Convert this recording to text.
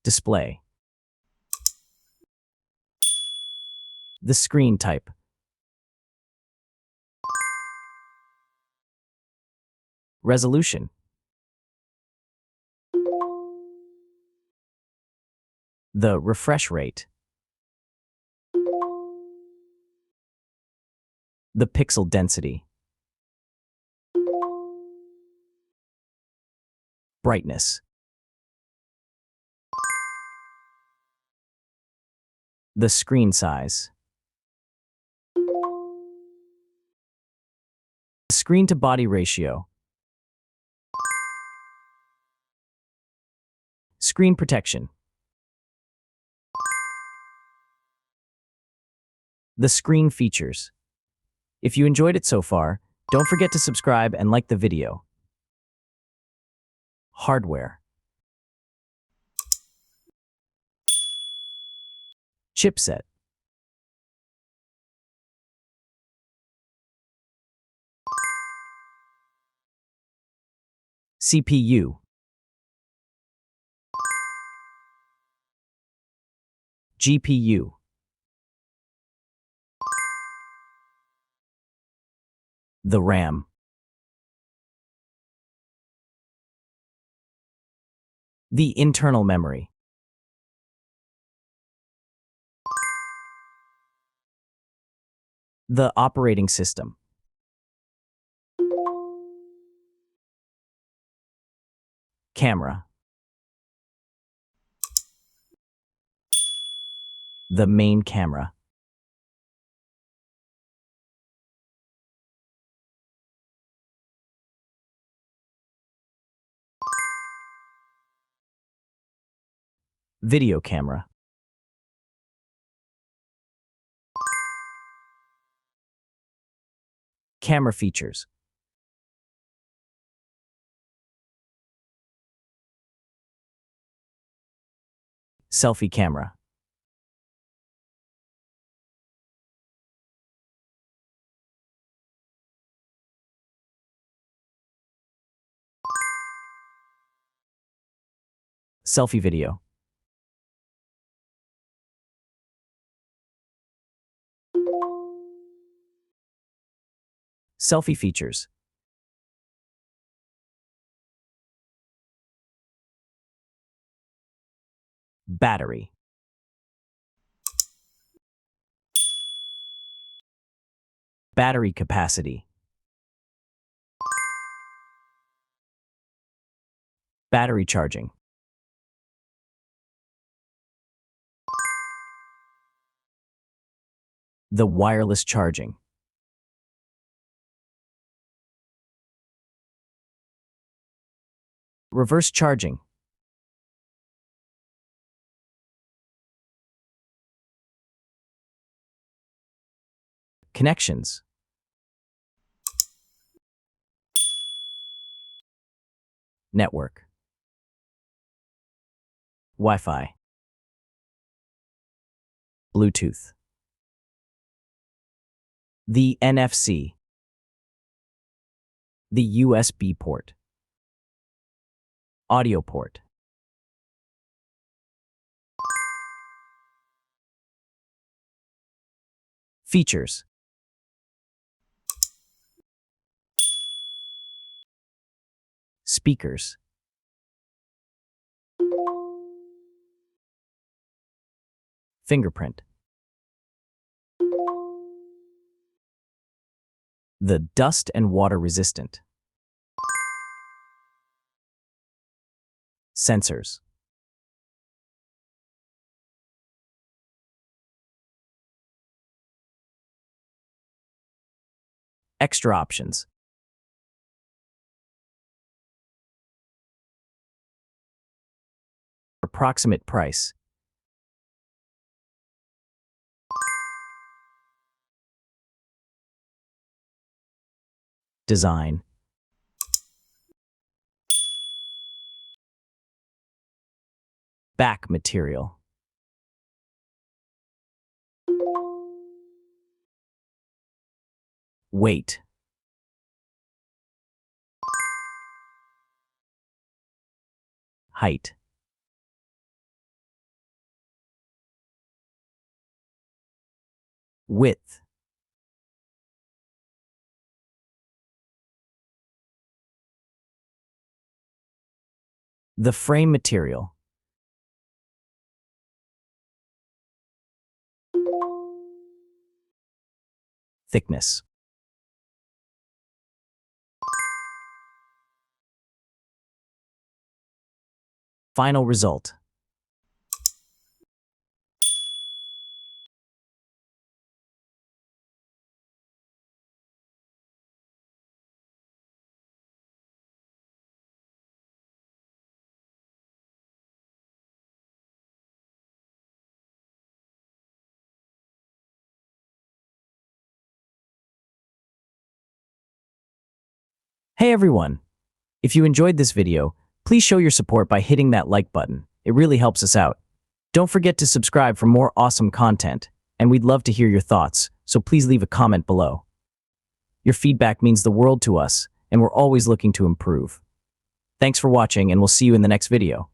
Display. The screen type. Resolution. The refresh rate. The pixel density. Brightness. The screen size. Screen-to-body ratio. Screen protection. The screen features. If you enjoyed it so far, don't forget to subscribe and like the video. Hardware. Chipset. CPU. GPU. The RAM. The internal memory. The operating system. Camera. The main camera. Video camera. Camera features. Selfie camera. Selfie video. Selfie features. Battery. Battery capacity. Battery charging. The wireless charging. Reverse charging. Connections. Network. Wi-Fi. Bluetooth. The NFC. The USB port. Audio port. Features. Speakers. Fingerprint. The dust and water resistant. Sensors. Extra options. Approximate price. Design. Back material. Weight. Height. Width. The frame material. Thickness. Final result. Hey everyone! If you enjoyed this video, please show your support by hitting that like button. It really helps us out. Don't forget to subscribe for more awesome content, and we'd love to hear your thoughts, so please leave a comment below. Your feedback means the world to us, and we're always looking to improve. Thanks for watching, and we'll see you in the next video.